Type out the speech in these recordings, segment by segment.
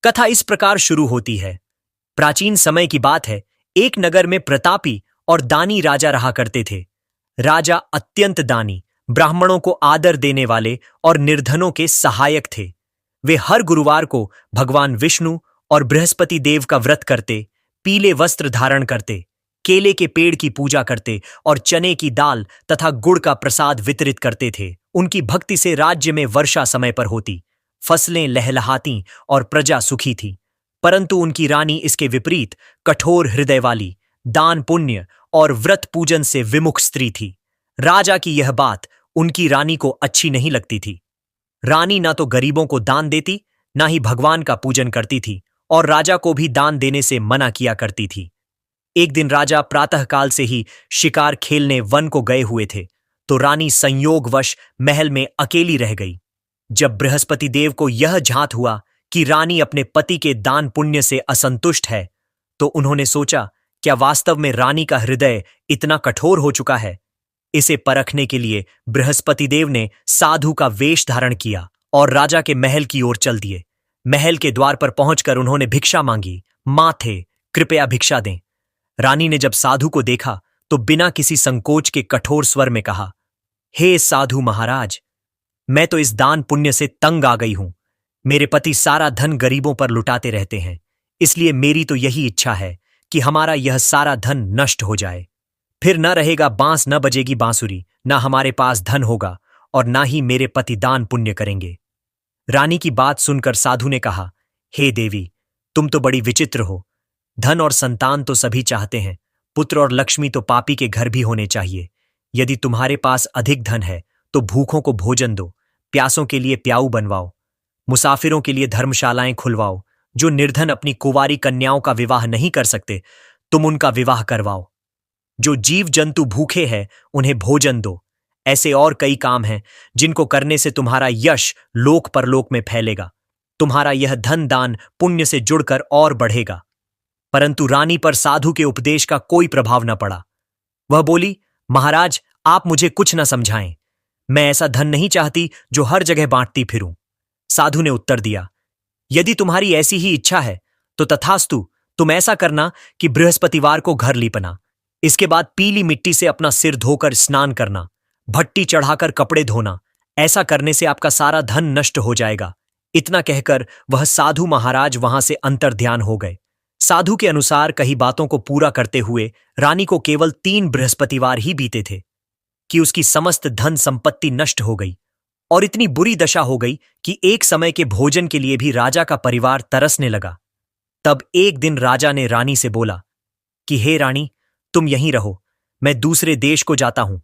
कथा इस प्रकार शुरू होती है। प्राचीन समय की बात है। एक नगर में प्रतापी और दानी राजा रहा करते थे। राजा अत्यंत दानी, ब्राह्मणों को आदर देने वाले और निर्धनों के सहायक थे। वे हर गुरुवार को भगवान विष्णु और बृहस्पति देव का व्रत करते, पीले वस्त्र धारण करते, केले के पेड़ की पूजा करते और चने की दाल तथा गुड़ का प्रसाद वितरित करते थे। उनकी भक्ति से राज्य में वर्षा समय पर होती, फसलें लहलहाती और प्रजा सुखी थी। परंतु उनकी रानी इसके विपरीत कठोर हृदय वाली, दान पुण्य और व्रत पूजन से विमुख स्त्री थी। राजा की यह बात उनकी रानी को अच्छी नहीं लगती थी। रानी ना तो गरीबों को दान देती, ना ही भगवान का पूजन करती थी और राजा को भी दान देने से मना किया करती थी। एक दिन राजा प्रातःकाल से ही शिकार खेलने वन को गए हुए थे, तो रानी संयोगवश महल में अकेली रह गई। जब बृहस्पति देव को यह झांत हुआ कि रानी अपने पति के दान पुण्य से असंतुष्ट है, तो उन्होंने सोचा, क्या वास्तव में रानी का हृदय इतना कठोर हो चुका है? इसे परखने के लिए बृहस्पति देव ने साधु का वेश धारण किया और राजा के महल की ओर चल दिए। महल के द्वार पर पहुंचकर उन्होंने भिक्षा मांगी। माथे, कृपया भिक्षा दें। रानी ने जब साधु को देखा तो बिना किसी संकोच के कठोर स्वर में कहा, हे साधु महाराज, मैं तो इस दान पुण्य से तंग आ गई हूं। मेरे पति सारा धन गरीबों पर लुटाते रहते हैं, इसलिए मेरी तो यही इच्छा है कि हमारा यह सारा धन नष्ट हो जाए। फिर न रहेगा बांस, न बजेगी बांसुरी, न हमारे पास धन होगा और न ही मेरे पति दान पुण्य करेंगे। रानी की बात सुनकर साधु ने कहा, हे देवी, तुम तो बड़ी विचित्र हो। धन और संतान तो सभी चाहते हैं, पुत्र और लक्ष्मी तो पापी के घर भी होने चाहिए। यदि तुम्हारे पास अधिक धन है तो भूखों को भोजन दो, प्यासों के लिए प्याऊ बनवाओ, मुसाफिरों के लिए धर्मशालाएं खुलवाओ। जो निर्धन अपनी कुंवारी कन्याओं का विवाह नहीं कर सकते, तुम उनका विवाह करवाओ। जो जीव जंतु भूखे हैं, उन्हें भोजन दो। ऐसे और कई काम हैं जिनको करने से तुम्हारा यश लोक परलोक में फैलेगा। तुम्हारा यह धन दान पुण्य से जुड़कर और बढ़ेगा। परंतु रानी पर साधु के उपदेश का कोई प्रभाव न पड़ा। वह बोली, महाराज, आप मुझे कुछ न समझाएं। मैं ऐसा धन नहीं चाहती जो हर जगह बांटती फिरूं। साधु ने उत्तर दिया, यदि तुम्हारी ऐसी ही इच्छा है तो तथास्तु, तुम ऐसा करना कि बृहस्पतिवार को घर लीपना। इसके बाद पीली मिट्टी से अपना सिर धोकर स्नान करना, भट्टी चढ़ाकर कपड़े धोना। ऐसा करने से आपका सारा धन नष्ट हो जाएगा। इतना कहकर वह साधु महाराज वहां से अंतर्ध्यान हो गए। साधु के अनुसार कही बातों को पूरा करते हुए रानी को केवल 3 बृहस्पतिवार ही बीते थे कि उसकी समस्त धन संपत्ति नष्ट हो गई और इतनी बुरी दशा हो गई कि एक समय के भोजन के लिए भी राजा का परिवार तरसने लगा। तब एक दिन राजा ने रानी से बोला कि हे रानी, तुम यहीं रहो, मैं दूसरे देश को जाता हूं,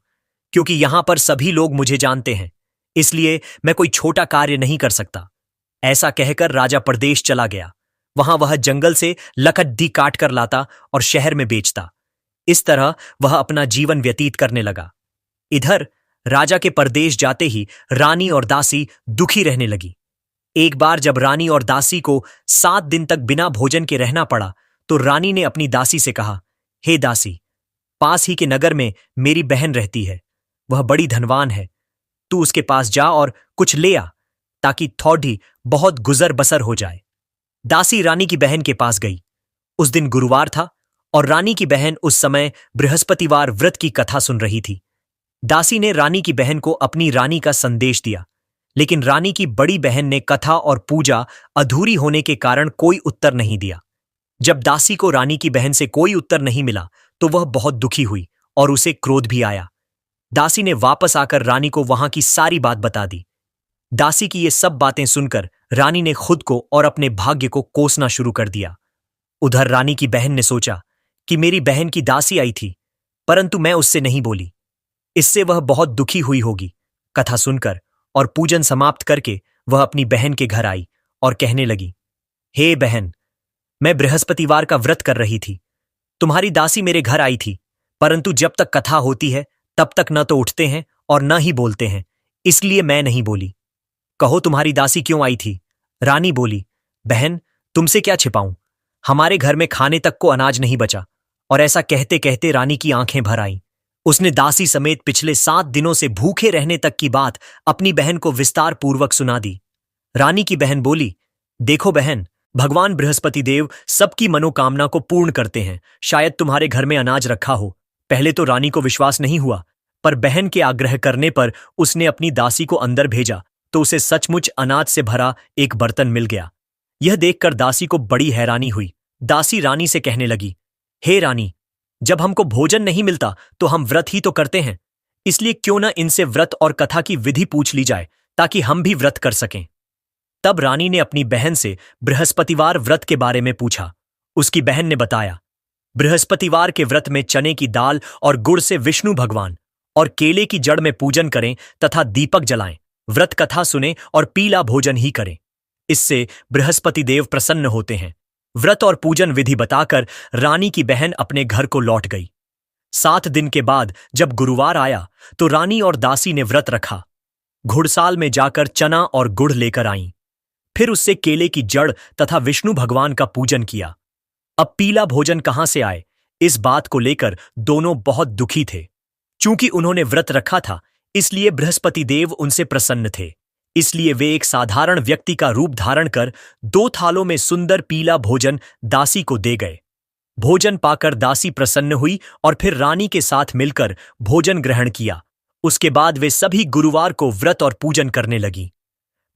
क्योंकि यहां पर सभी लोग मुझे जानते हैं, इसलिए मैं कोई छोटा कार्य नहीं कर सकता। ऐसा कहकर राजा परदेश चला गया। वहां वह जंगल से लकड़ी काट कर लाता और शहर में बेचता। इस तरह वह अपना जीवन व्यतीत करने लगा। इधर राजा के परदेश जाते ही रानी और दासी दुखी रहने लगी। एक बार जब रानी और दासी को 7 दिन तक बिना भोजन के रहना पड़ा, तो रानी ने अपनी दासी से कहा, हे दासी, पास ही के नगर में मेरी बहन रहती है, वह बड़ी धनवान है। तू उसके पास जा और कुछ ले आ, ताकि थोड़ी बहुत गुजर बसर हो जाए। दासी रानी की बहन के पास गई। उस दिन गुरुवार था और रानी की बहन उस समय बृहस्पतिवार व्रत की कथा सुन रही थी। दासी ने रानी की बहन को अपनी रानी का संदेश दिया, लेकिन रानी की बड़ी बहन ने कथा और पूजा अधूरी होने के कारण कोई उत्तर नहीं दिया। जब दासी को रानी की बहन से कोई उत्तर नहीं मिला तो वह बहुत दुखी हुई और उसे क्रोध भी आया। दासी ने वापस आकर रानी को वहां की सारी बात बता दी। दासी की ये सब बातें सुनकर रानी ने खुद को और अपने भाग्य को कोसना शुरू कर दिया। उधर रानी की बहन ने सोचा कि मेरी बहन की दासी आई थी, परंतु मैं उससे नहीं बोली, इससे वह बहुत दुखी हुई होगी। कथा सुनकर और पूजन समाप्त करके वह अपनी बहन के घर आई और कहने लगी, हे बहन, मैं बृहस्पतिवार का व्रत कर रही थी। तुम्हारी दासी मेरे घर आई थी, परंतु जब तक कथा होती है तब तक न तो उठते हैं और न ही बोलते हैं, इसलिए मैं नहीं बोली। कहो तुम्हारी दासी क्यों आई थी? रानी बोली, बहन, तुमसे क्या छिपाऊं, हमारे घर में खाने तक को अनाज नहीं बचा। और ऐसा कहते कहते रानी की आंखें भर आईं। उसने दासी समेत पिछले 7 दिनों से भूखे रहने तक की बात अपनी बहन को विस्तार पूर्वक सुना दी। रानी की बहन बोली, देखो बहन, भगवान बृहस्पति देव सबकी मनोकामना को पूर्ण करते हैं। शायद तुम्हारे घर में अनाज रखा हो। पहले तो रानी को विश्वास नहीं हुआ, पर बहन के आग्रह करने पर उसने अपनी दासी को अंदर भेजा तो उसे सचमुच अनाज से भरा एक बर्तन मिल गया। यह देखकर दासी को बड़ी हैरानी हुई। दासी रानी से कहने लगी, हे रानी, जब हमको भोजन नहीं मिलता तो हम व्रत ही तो करते हैं, इसलिए क्यों न इनसे व्रत और कथा की विधि पूछ ली जाए ताकि हम भी व्रत कर सकें। तब रानी ने अपनी बहन से बृहस्पतिवार व्रत के बारे में पूछा। उसकी बहन ने बताया, बृहस्पतिवार के व्रत में चने की दाल और गुड़ से विष्णु भगवान और केले की जड़ में पूजन करें तथा दीपक जलाएं, व्रत कथा सुने और पीला भोजन ही करें। इससे बृहस्पति देव प्रसन्न होते हैं। व्रत और पूजन विधि बताकर रानी की बहन अपने घर को लौट गई। 7 दिन के बाद जब गुरुवार आया तो रानी और दासी ने व्रत रखा। घुड़साल में जाकर चना और गुड़ लेकर आईं। फिर उससे केले की जड़ तथा विष्णु भगवान का पूजन किया। अब पीला भोजन कहां से आए, इस बात को लेकर दोनों बहुत दुखी थे। चूंकि उन्होंने व्रत रखा था, इसलिए बृहस्पति देव उनसे प्रसन्न थे। इसलिए वे एक साधारण व्यक्ति का रूप धारण कर 2 थालों में सुंदर पीला भोजन दासी को दे गए। भोजन पाकर दासी प्रसन्न हुई और फिर रानी के साथ मिलकर भोजन ग्रहण किया। उसके बाद वे सभी गुरुवार को व्रत और पूजन करने लगी।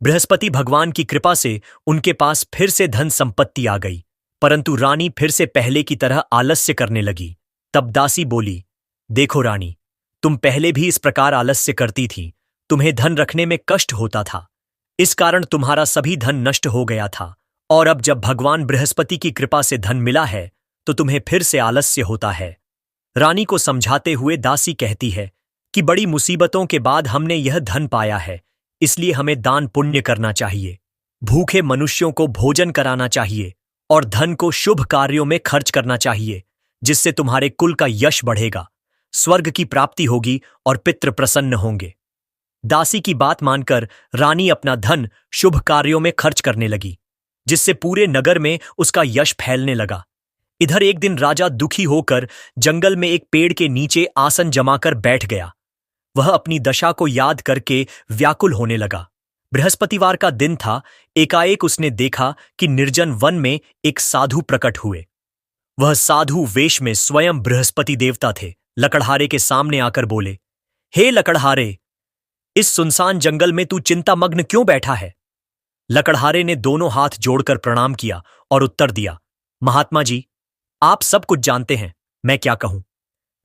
बृहस्पति भगवान की कृपा से उनके पास फिर से धन संपत्ति आ गई, परंतु रानी फिर से पहले की तरह आलस्य करने लगी। तब दासी बोली, देखो रानी, तुम पहले भी इस प्रकार आलस्य करती थी। तुम्हें धन रखने में कष्ट होता था, इस कारण तुम्हारा सभी धन नष्ट हो गया था, और अब जब भगवान बृहस्पति की कृपा से धन मिला है तो तुम्हें फिर से आलस्य होता है। रानी को समझाते हुए दासी कहती है कि बड़ी मुसीबतों के बाद हमने यह धन पाया है, इसलिए हमें दान पुण्य करना चाहिए, भूखे मनुष्यों को भोजन कराना चाहिए और धन को शुभ कार्यों में खर्च करना चाहिए, जिससे तुम्हारे कुल का यश बढ़ेगा, स्वर्ग की प्राप्ति होगी और पितृ प्रसन्न होंगे। दासी की बात मानकर रानी अपना धन शुभ कार्यों में खर्च करने लगी, जिससे पूरे नगर में उसका यश फैलने लगा। इधर एक दिन राजा दुखी होकर जंगल में एक पेड़ के नीचे आसन जमाकर बैठ गया। वह अपनी दशा को याद करके व्याकुल होने लगा। बृहस्पतिवार का दिन था। एकाएक उसने देखा कि निर्जन वन में एक साधु प्रकट हुए। वह साधु वेश में स्वयं बृहस्पति देवता थे। लकड़हारे के सामने आकर बोले, हे लकड़हारे, इस सुनसान जंगल में तू चिंतामग्न क्यों बैठा है? लकड़हारे ने दोनों हाथ जोड़कर प्रणाम किया और उत्तर दिया, महात्मा जी, आप सब कुछ जानते हैं, मैं क्या कहूं।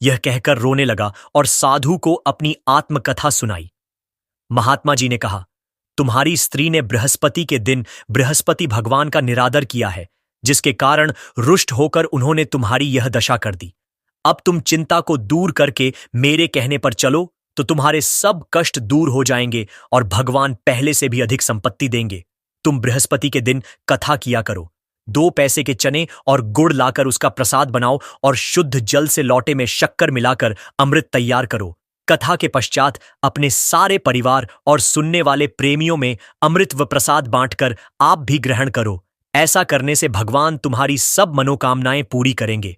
यह कहकर रोने लगा और साधु को अपनी आत्मकथा सुनाई। महात्मा जी ने कहा, तुम्हारी स्त्री ने बृहस्पति के दिन बृहस्पति भगवान का निरादर किया है, जिसके कारण रुष्ट होकर उन्होंने तुम्हारी यह दशा कर दी। अब तुम चिंता को दूर करके मेरे कहने पर चलो तो तुम्हारे सब कष्ट दूर हो जाएंगे और भगवान पहले से भी अधिक संपत्ति देंगे। तुम बृहस्पति के दिन कथा किया करो। 2 पैसे के चने और गुड़ लाकर उसका प्रसाद बनाओ और शुद्ध जल से लौटे में शक्कर मिलाकर अमृत तैयार करो। कथा के पश्चात अपने सारे परिवार और सुनने वाले प्रेमियों में अमृत व प्रसाद बांटकर आप भी ग्रहण करो। ऐसा करने से भगवान तुम्हारी सब मनोकामनाएं पूरी करेंगे।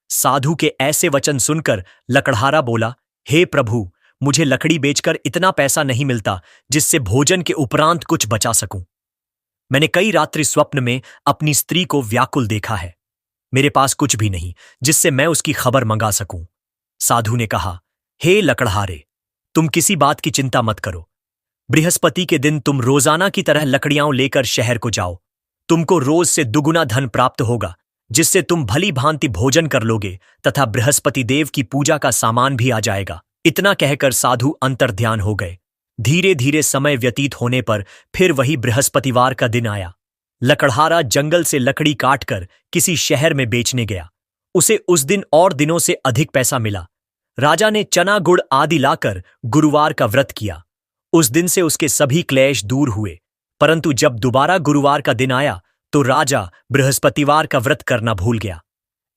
साधु के ऐसे वचन सुनकर लकड़हारा बोला, हे प्रभु, मुझे लकड़ी बेचकर इतना पैसा नहीं मिलता जिससे भोजन के उपरांत कुछ बचा सकूं। मैंने कई रात्रि स्वप्न में अपनी स्त्री को व्याकुल देखा है। मेरे पास कुछ भी नहीं जिससे मैं उसकी खबर मंगा सकूं। साधु ने कहा, हे लकड़हारे, तुम किसी बात की चिंता मत करो। बृहस्पति के दिन तुम रोजाना की तरह लकड़ियां लेकर शहर को जाओ। तुमको रोज से दुगुना धन प्राप्त होगा, जिससे तुम भली भांति भोजन कर लोगे तथा बृहस्पति देव की पूजा का सामान भी आ जाएगा। इतना कहकर साधु अंतर्ध्यान हो गए। धीरे धीरे समय व्यतीत होने पर फिर वही बृहस्पतिवार का दिन आया। लकड़हारा जंगल से लकड़ी काटकर किसी शहर में बेचने गया। उसे उस दिन और दिनों से अधिक पैसा मिला। राजा ने चना गुड़ आदि लाकर गुरुवार का व्रत किया। उस दिन से उसके सभी क्लेश दूर हुए। परंतु जब दोबारा गुरुवार का दिन आया तो राजा बृहस्पतिवार का व्रत करना भूल गया।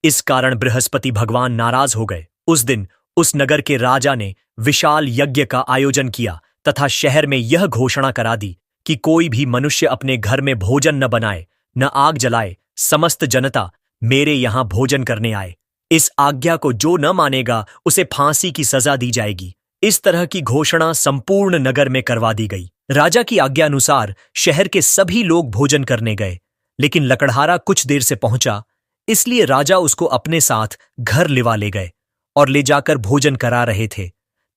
इस कारण बृहस्पति भगवान नाराज हो गए। उस दिन उस नगर के राजा ने विशाल यज्ञ का आयोजन किया तथा शहर में यह घोषणा करा दी कि कोई भी मनुष्य अपने घर में भोजन न बनाए, न आग जलाए। समस्त जनता मेरे यहां भोजन करने आए। इस आज्ञा को जो न मानेगा उसे फांसी की सजा दी जाएगी। इस तरह की घोषणा संपूर्ण नगर में करवा दी गई। राजा की आज्ञा अनुसार शहर के सभी लोग भोजन करने गए। लेकिन लकड़हारा कुछ देर से पहुंचा, इसलिए राजा उसको अपने साथ घर लिवा ले गए और ले जाकर भोजन करा रहे थे।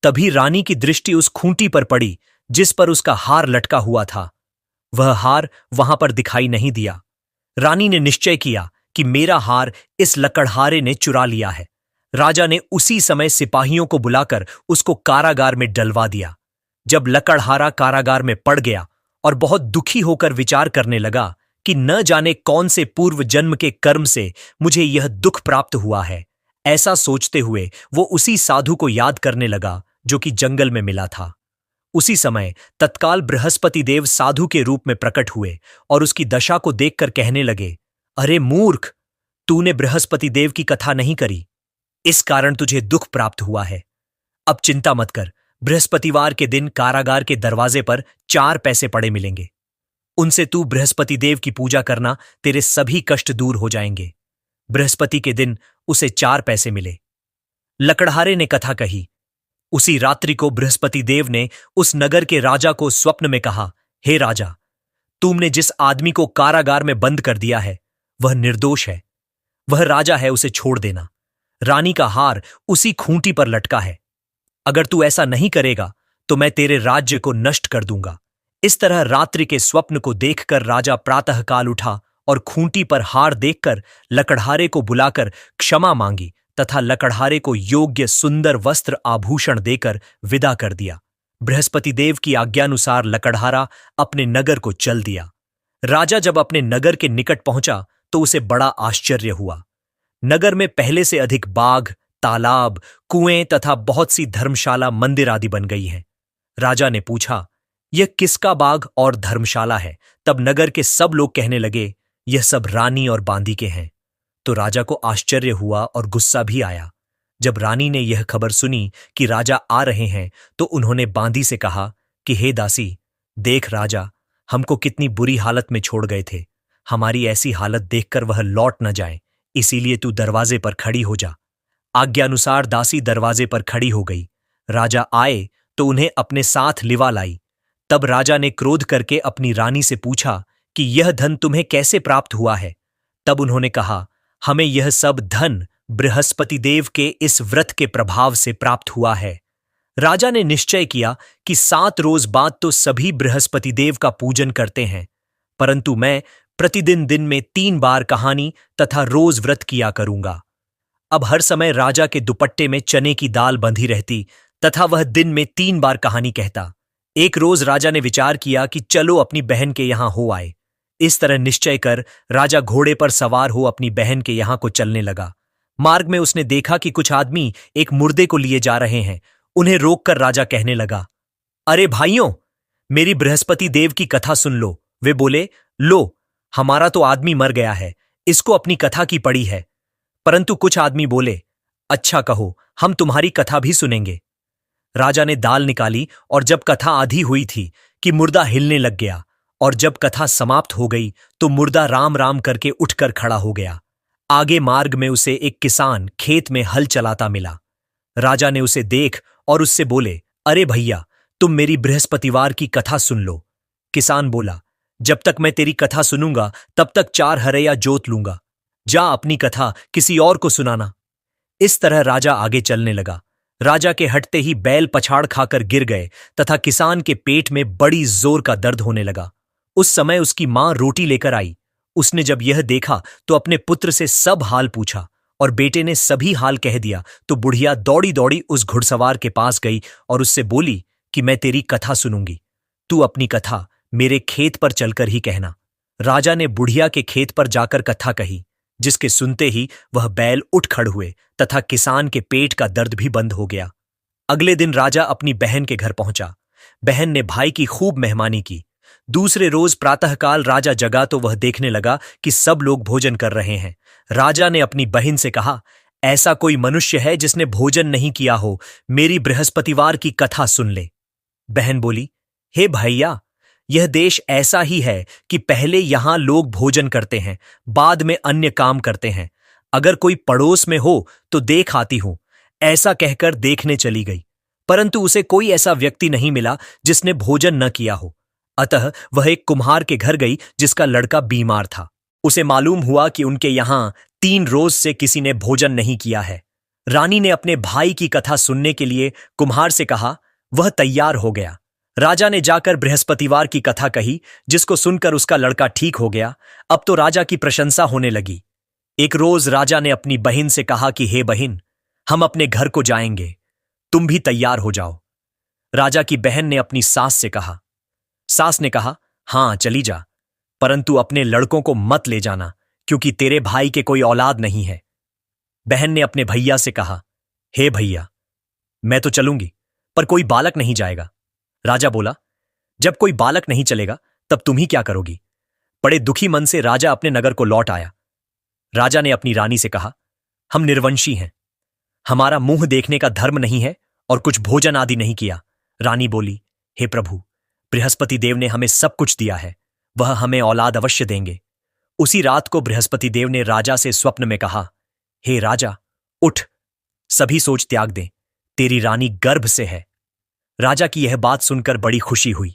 तभी रानी की दृष्टि उस खूंटी पर पड़ी जिस पर उसका हार लटका हुआ था। वह हार वहां पर दिखाई नहीं दिया। रानी ने निश्चय किया कि मेरा हार इस लकड़हारे ने चुरा लिया है। राजा ने उसी समय सिपाहियों को बुलाकर उसको कारागार में डलवा दिया। जब लकड़हारा कारागार में पड़ गया और बहुत दुखी होकर विचार करने लगा कि न जाने कौन से पूर्व जन्म के कर्म से मुझे यह दुख प्राप्त हुआ है, ऐसा सोचते हुए वो उसी साधु को याद करने लगा जो कि जंगल में मिला था। उसी समय तत्काल बृहस्पति देव साधु के रूप में प्रकट हुए और उसकी दशा को देखकर कहने लगे, अरे मूर्ख, तूने बृहस्पति देव की कथा नहीं करी, इस कारण तुझे दुख प्राप्त हुआ है। अब चिंता मत कर, बृहस्पतिवार के दिन कारागार के दरवाजे पर 4 पैसे पड़े मिलेंगे। उनसे तू बृहस्पति देव की पूजा करना, तेरे सभी कष्ट दूर हो जाएंगे। बृहस्पति के दिन उसे 4 पैसे मिले। लकड़हारे ने कथा कही। उसी रात्रि को बृहस्पति देव ने उस नगर के राजा को स्वप्न में कहा, हे राजा, तुमने जिस आदमी को कारागार में बंद कर दिया है वह निर्दोष है। वह राजा है, उसे छोड़ देना। रानी का हार उसी खूंटी पर लटका है। अगर तू ऐसा नहीं करेगा तो मैं तेरे राज्य को नष्ट कर दूंगा। इस तरह रात्रि के स्वप्न को देखकर राजा प्रातःकाल उठा और खूंटी पर हार देखकर लकड़हारे को बुलाकर क्षमा मांगी तथा लकड़हारे को योग्य सुंदर वस्त्र आभूषण देकर विदा कर दिया। बृहस्पति देव की आज्ञानुसार लकड़हारा अपने नगर को चल दिया। राजा जब अपने नगर के निकट पहुंचा तो उसे बड़ा आश्चर्य हुआ। नगर में पहले से अधिक बाग, तालाब, कुएं तथा बहुत सी धर्मशाला, मंदिर आदि बन गई हैं। राजा ने पूछा, यह किसका बाग और धर्मशाला है? तब नगर के सब लोग कहने लगे, यह सब रानी और बांदी के हैं। तो राजा को आश्चर्य हुआ और गुस्सा भी आया। जब रानी ने यह खबर सुनी कि राजा आ रहे हैं तो उन्होंने बांदी से कहा कि हे दासी, देख राजा हमको कितनी बुरी हालत में छोड़ गए थे। हमारी ऐसी हालत देखकर वह लौट न जाए, इसीलिए तू दरवाजे पर खड़ी हो जा। आज्ञानुसार दासी दरवाजे पर खड़ी हो गई। राजा आए तो उन्हें अपने साथ लिवा लाई। तब राजा ने क्रोध करके अपनी रानी से पूछा कि यह धन तुम्हें कैसे प्राप्त हुआ है? तब उन्होंने कहा, हमें यह सब धन बृहस्पति देव के इस व्रत के प्रभाव से प्राप्त हुआ है। राजा ने निश्चय किया कि 7 रोज बाद तो सभी बृहस्पति देव का पूजन करते हैं, परंतु मैं प्रतिदिन दिन में 3 बार कहानी तथा रोज व्रत किया करूंगा। अब हर समय राजा के दुपट्टे में चने की दाल बंधी रहती तथा वह दिन में 3 बार कहानी कहता। एक रोज राजा ने विचार किया कि चलो अपनी बहन के यहां हो आए। इस तरह निश्चय कर राजा घोड़े पर सवार हो अपनी बहन के यहां को चलने लगा। मार्ग में उसने देखा कि कुछ आदमी एक मुर्दे को लिए जा रहे हैं। उन्हें रोककर राजा कहने लगा, अरे भाइयों, मेरी बृहस्पति देव की कथा सुन लो। वे बोले, लो, हमारा तो आदमी मर गया है, इसको अपनी कथा की पड़ी है। परंतु कुछ आदमी बोले, अच्छा कहो, हम तुम्हारी कथा भी सुनेंगे। राजा ने दाल निकाली और जब कथा आधी हुई थी कि मुर्दा हिलने लग गया, और जब कथा समाप्त हो गई तो मुर्दा राम राम करके उठकर खड़ा हो गया। आगे मार्ग में उसे एक किसान खेत में हल चलाता मिला। राजा ने उसे देख और उससे बोले, अरे भैया, तुम मेरी बृहस्पतिवार की कथा सुन लो। किसान बोला, जब तक मैं तेरी कथा सुनूंगा तब तक 4 हरैया जोत लूंगा। जा अपनी कथा किसी और को सुनाना। इस तरह राजा आगे चलने लगा। राजा के हटते ही बैल पछाड़ खाकर गिर गए तथा किसान के पेट में बड़ी जोर का दर्द होने लगा। उस समय उसकी मां रोटी लेकर आई। उसने जब यह देखा तो अपने पुत्र से सब हाल पूछा और बेटे ने सभी हाल कह दिया तो बुढ़िया दौड़ी दौड़ी उस घुड़सवार के पास गई और उससे बोली कि मैं तेरी कथा सुनूंगी, तू अपनी कथा मेरे खेत पर चलकर ही कहना। राजा ने बुढ़िया के खेत पर जाकर कथा कही, जिसके सुनते ही वह बैल उठ खड़ हुए तथा किसान के पेट का दर्द भी बंद हो गया। अगले दिन राजा अपनी बहन के घर पहुंचा। बहन ने भाई की खूब मेहमानी की। दूसरे रोज प्रातःकाल राजा जगा तो वह देखने लगा कि सब लोग भोजन कर रहे हैं। राजा ने अपनी बहन से कहा, ऐसा कोई मनुष्य है जिसने भोजन नहीं किया हो, मेरी बृहस्पतिवार की कथा सुन ले। बहन बोली, हे भैया, यह देश ऐसा ही है कि पहले यहां लोग भोजन करते हैं, बाद में अन्य काम करते हैं। अगर कोई पड़ोस में हो तो देख आती हूं। ऐसा कहकर देखने चली गई, परंतु उसे कोई ऐसा व्यक्ति नहीं मिला जिसने भोजन न किया हो। अतः वह एक कुम्हार के घर गई जिसका लड़का बीमार था। उसे मालूम हुआ कि उनके यहां 3 रोज से किसी ने भोजन नहीं किया है। रानी ने अपने भाई की कथा सुनने के लिए कुम्हार से कहा। वह तैयार हो गया। राजा ने जाकर बृहस्पतिवार की कथा कही, जिसको सुनकर उसका लड़का ठीक हो गया। अब तो राजा की प्रशंसा होने लगी। एक रोज राजा ने अपनी बहन से कहा कि हे बहन, हम अपने घर को जाएंगे, तुम भी तैयार हो जाओ। राजा की बहन ने अपनी सास से कहा। सास ने कहा, हां चली जा, परंतु अपने लड़कों को मत ले जाना, क्योंकि तेरे भाई के कोई औलाद नहीं है। बहन ने अपने भैया से कहा, हे भैया, मैं तो चलूंगी, पर कोई बालक नहीं जाएगा। राजा बोला, जब कोई बालक नहीं चलेगा तब तुम ही क्या करोगी। बड़े दुखी मन से राजा अपने नगर को लौट आया। राजा ने अपनी रानी से कहा, हम निर्वंशी हैं, हमारा मुंह देखने का धर्म नहीं है और कुछ भोजन आदि नहीं किया। रानी बोली, हे प्रभु, बृहस्पति देव ने हमें सब कुछ दिया है, वह हमें औलाद अवश्य देंगे। उसी रात को बृहस्पति देव ने राजा से स्वप्न में कहा, हे राजा, उठ, सभी सोच त्याग दे, तेरी रानी गर्भ से है। राजा की यह बात सुनकर बड़ी खुशी हुई।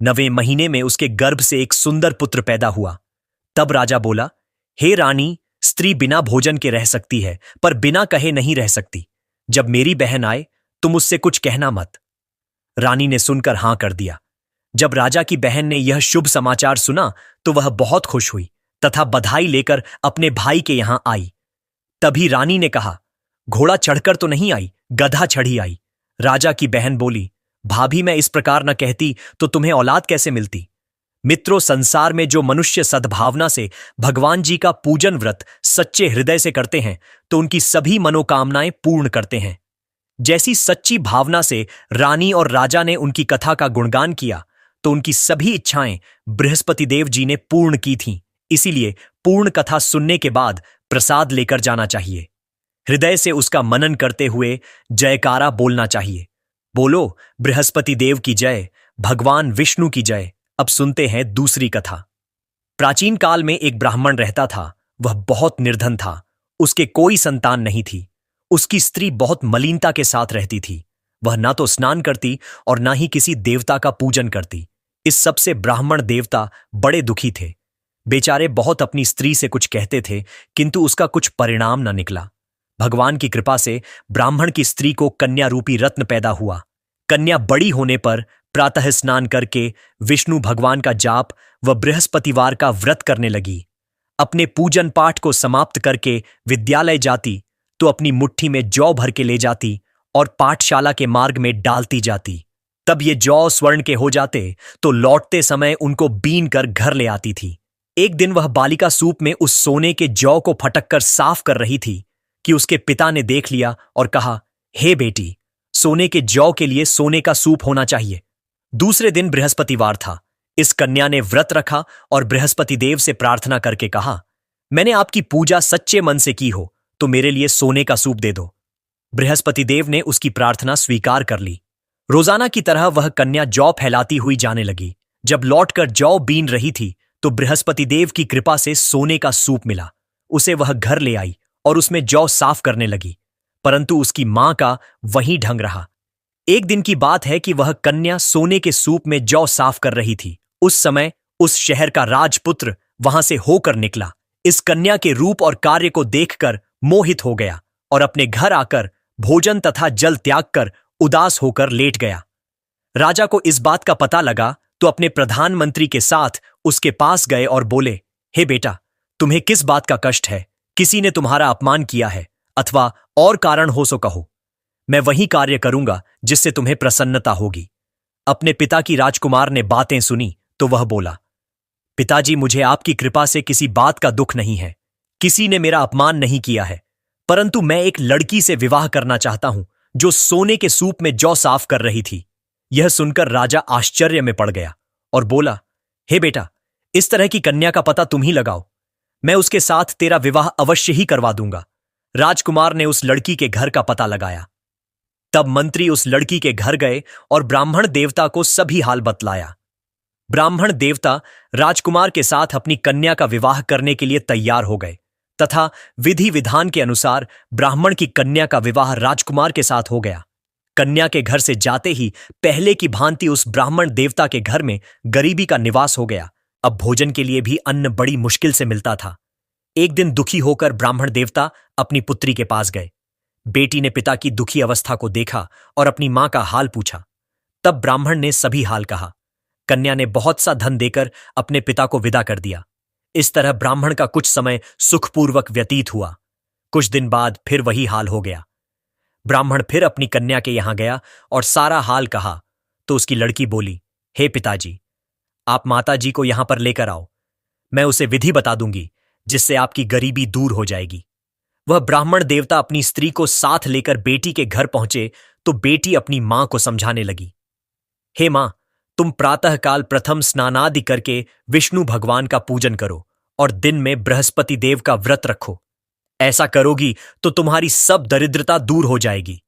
9वें महीने में उसके गर्भ से एक सुंदर पुत्र पैदा हुआ। तब राजा बोला, हे रानी, स्त्री बिना भोजन के रह सकती है, पर बिना कहे नहीं रह सकती। जब मेरी बहन आए तुम उससे कुछ कहना मत। रानी ने सुनकर हां कर दिया। जब राजा की बहन ने यह शुभ समाचार सुना तो वह बहुत खुश हुई तथा बधाई लेकर अपने भाई के यहां आई। तभी रानी ने कहा, घोड़ा चढ़कर तो नहीं आई, गधा चढ़ी आई। राजा की बहन बोली, भाभी, मैं इस प्रकार न कहती तो तुम्हें औलाद कैसे मिलती। मित्रों, संसार में जो मनुष्य सद्भावना से भगवान जी का पूजन व्रत सच्चे हृदय से करते हैं तो उनकी सभी मनोकामनाएं पूर्ण करते हैं। जैसी सच्ची भावना से रानी और राजा ने उनकी कथा का गुणगान किया तो उनकी सभी इच्छाएं बृहस्पति देव जी ने पूर्ण की थीं। इसीलिए पूर्ण कथा सुनने के बाद प्रसाद लेकर जाना चाहिए। हृदय से उसका मनन करते हुए जयकारा बोलना चाहिए। बोलो बृहस्पति देव की जय, भगवान विष्णु की जय। अब सुनते हैं दूसरी कथा। प्राचीन काल में एक ब्राह्मण रहता था। वह बहुत निर्धन था। उसके कोई संतान नहीं थी। उसकी स्त्री बहुत मलिनता के साथ रहती थी। वह ना तो स्नान करती और ना ही किसी देवता का पूजन करती। इस सब से ब्राह्मण देवता बड़े दुखी थे। बेचारे बहुत अपनी स्त्री से कुछ कहते थे, किंतु उसका कुछ परिणाम न निकला। भगवान की कृपा से ब्राह्मण की स्त्री को कन्या रूपी रत्न पैदा हुआ। कन्या बड़ी होने पर प्रातः स्नान करके विष्णु भगवान का जाप व बृहस्पतिवार का व्रत करने लगी। अपने पूजन पाठ को समाप्त करके विद्यालय जाती तो अपनी मुट्ठी में जौ भर के ले जाती और पाठशाला के मार्ग में डालती जाती। तब ये जौ स्वर्ण के हो जाते तो लौटते समय उनको बीन कर घर ले आती थी। एक दिन वह बालिका सूप में उस सोने के जौ को फटक कर साफ कर रही थी कि उसके पिता ने देख लिया और कहा, हे बेटी, सोने के जौ के लिए सोने का सूप होना चाहिए। दूसरे दिन बृहस्पतिवार था। इस कन्या ने व्रत रखा और बृहस्पति देव से प्रार्थना करके कहा, मैंने आपकी पूजा सच्चे मन से की हो तो मेरे लिए सोने का सूप दे दो। बृहस्पति देव ने उसकी प्रार्थना स्वीकार कर ली। रोजाना की तरह वह कन्या जौ फैलाती हुई जाने लगी। जब लौटकर जौ बीन रही थी तो बृहस्पति देव की कृपा से सोने का सूप मिला। उसे वह घर ले आई और उसमें जौ साफ करने लगी, परंतु उसकी मां का वही ढंग रहा। एक दिन की बात है कि वह कन्या सोने के सूप में जौ साफ कर रही थी। उस समय उस शहर का राजपुत्र वहां से होकर निकला। इस कन्या के रूप और कार्य को देखकर मोहित हो गया और अपने घर आकर भोजन तथा जल त्याग कर उदास होकर लेट गया। राजा को इस बात का पता लगा तो अपने प्रधानमंत्री के साथ उसके पास गए और बोले, हे बेटा, तुम्हें किस बात का कष्ट है? किसी ने तुम्हारा अपमान किया है अथवा और कारण हो सो कहो। मैं वही कार्य करूंगा जिससे तुम्हें प्रसन्नता होगी। अपने पिता की राजकुमार ने बातें सुनी तो वह बोला, पिताजी, मुझे आपकी कृपा से किसी बात का दुख नहीं है। किसी ने मेरा अपमान नहीं किया है, परंतु मैं एक लड़की से विवाह करना चाहता हूं जो सोने के सूप में जौ साफ कर रही थी। यह सुनकर राजा आश्चर्य में पड़ गया और बोला, हे बेटा, इस तरह की कन्या का पता तुम ही लगाओ। मैं उसके साथ तेरा विवाह अवश्य ही करवा दूंगा। राजकुमार ने उस लड़की के घर का पता लगाया। तब मंत्री उस लड़की के घर गए और ब्राह्मण देवता को सभी हाल बतलाया। ब्राह्मण देवता राजकुमार के साथ अपनी कन्या का विवाह करने के लिए तैयार हो गए तथा विधि विधान के अनुसार ब्राह्मण की कन्या का विवाह राजकुमार के साथ हो गया। कन्या के घर से जाते ही पहले की भांति उस ब्राह्मण देवता के घर में गरीबी का निवास हो गया। अब भोजन के लिए भी अन्न बड़ी मुश्किल से मिलता था। एक दिन दुखी होकर ब्राह्मण देवता अपनी पुत्री के पास गए। बेटी ने पिता की दुखी अवस्था को देखा और अपनी मां का हाल पूछा। तब ब्राह्मण ने सभी हाल कहा। कन्या ने बहुत सा धन देकर अपने पिता को विदा कर दिया। इस तरह ब्राह्मण का कुछ समय सुखपूर्वक व्यतीत हुआ। कुछ दिन बाद फिर वही हाल हो गया। ब्राह्मण फिर अपनी कन्या के यहां गया और सारा हाल कहा तो उसकी लड़की बोली, हे पिताजी, आप माता जी को यहां पर लेकर आओ। मैं उसे विधि बता दूंगी जिससे आपकी गरीबी दूर हो जाएगी। वह ब्राह्मण देवता अपनी स्त्री को साथ लेकर बेटी के घर पहुंचे तो बेटी अपनी मां को समझाने लगी, हे मां, तुम प्रातःकाल प्रथम स्नानादि करके विष्णु भगवान का पूजन करो और दिन में बृहस्पति देव का व्रत रखो। ऐसा करोगी तो तुम्हारी सब दरिद्रता दूर हो जाएगी।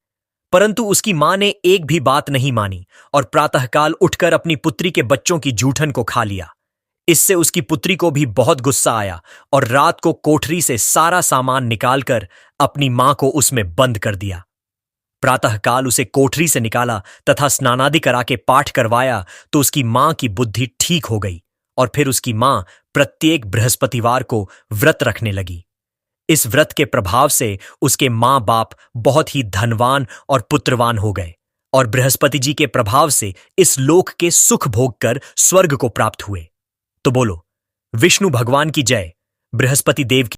परंतु उसकी मां ने एक भी बात नहीं मानी और प्रातःकाल उठकर अपनी पुत्री के बच्चों की जूठन को खा लिया। इससे उसकी पुत्री को भी बहुत गुस्सा आया और रात को कोठरी से सारा सामान निकालकर अपनी मां को उसमें बंद कर दिया। प्रातःकाल उसे कोठरी से निकाला तथा स्नानादि करा के पाठ करवाया तो उसकी मां की बुद्धि ठीक हो गई और फिर उसकी मां प्रत्येक बृहस्पतिवार को व्रत रखने लगी। इस व्रत के प्रभाव से उसके मां बाप बहुत ही धनवान और पुत्रवान हो गए और बृहस्पति जी के प्रभाव से इस लोक के सुख भोग कर स्वर्ग को प्राप्त हुए। तो बोलो, विष्णु भगवान की जय, बृहस्पति देव की